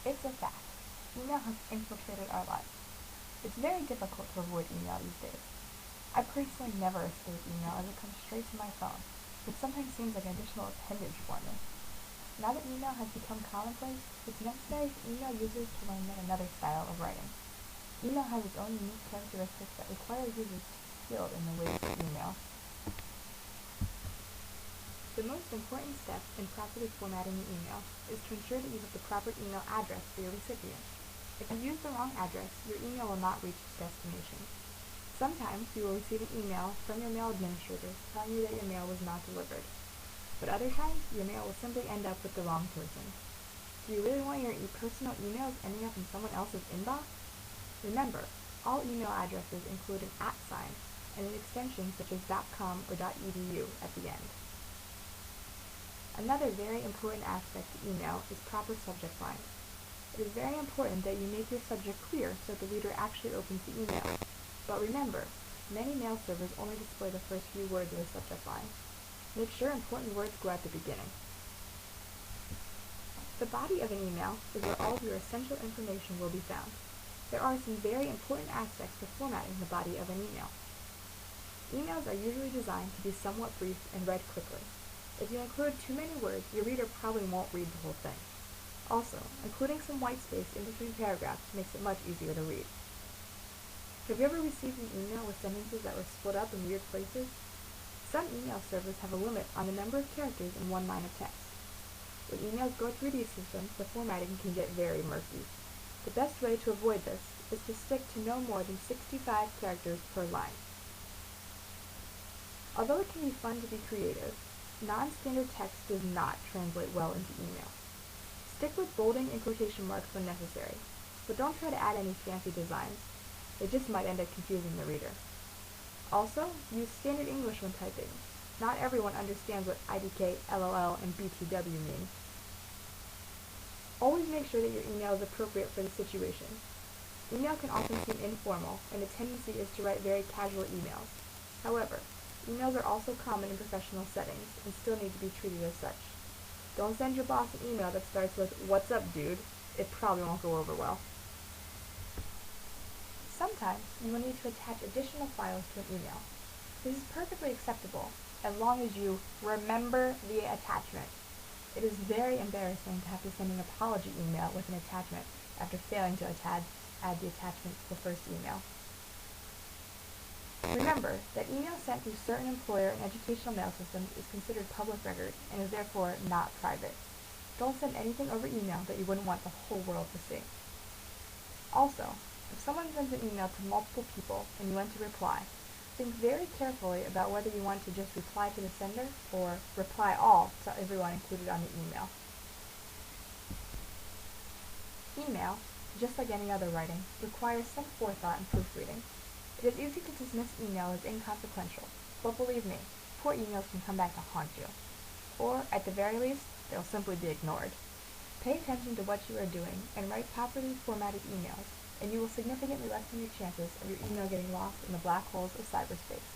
It's a fact. Email has infiltrated our lives. It's very difficult to avoid email these days. I personally never escape email as it comes straight to my phone, which sometimes seems like an additional appendage for me. Now that email has become commonplace, it's necessary for email users to learn yet another style of writing. Email has its own unique characteristics that require users to be skilled in the ways of email. The most important step in properly formatting an email is to ensure that you have the proper email address for your recipient. If you use the wrong address, your email will not reach its destination. Sometimes you will receive an email from your mail administrator telling you that your mail was not delivered. But other times, your mail will simply end up with the wrong person. Do you really want your personal emails ending up in someone else's inbox? Remember, all email addresses include an @ sign and an extension such as .com or .edu at the end. Another very important aspect to email is proper subject lines. It is very important that you make your subject clear so that the reader actually opens the email. But remember, many mail servers only display the first few words of the subject line. Make sure important words go at the beginning. The body of an email is where all of your essential information will be found. There are some very important aspects to formatting the body of an email. Emails are usually designed to be somewhat brief and read quickly. If you include too many words, your reader probably won't read the whole thing. Also, including some white space in between paragraphs makes it much easier to read. Have you ever received an email with sentences that were split up in weird places? Some email servers have a limit on the number of characters in one line of text. When emails go through these systems, the formatting can get very murky. The best way to avoid this is to stick to no more than 65 characters per line. Although it can be fun to be creative, non-standard text does not translate well into email. Stick with bolding and quotation marks when necessary, but don't try to add any fancy designs. They just might end up confusing the reader. Also, use standard English when typing. Not everyone understands what IDK, LOL, and BTW mean. Always make sure that your email is appropriate for the situation. Email can often seem informal, and the tendency is to write very casual emails. However, emails are also common in professional settings and still need to be treated as such. Don't send your boss an email that starts with, "What's up, dude?" It probably won't go over well. Sometimes you will need to attach additional files to an email. This is perfectly acceptable as long as you remember the attachment. It is very embarrassing to have to send an apology email with an attachment after failing to add the attachment to the first email. Remember that email sent through certain employer and educational mail systems is considered public record and is therefore not private. Don't send anything over email that you wouldn't want the whole world to see. Also, if someone sends an email to multiple people and you want to reply, think very carefully about whether you want to just reply to the sender or reply all to everyone included on the email. Email, just like any other writing, requires some forethought and proofreading. It is easy to dismiss email as inconsequential, but believe me, poor emails can come back to haunt you. Or, at the very least, they'll simply be ignored. Pay attention to what you are doing and write properly formatted emails, and you will significantly lessen your chances of your email getting lost in the black holes of cyberspace.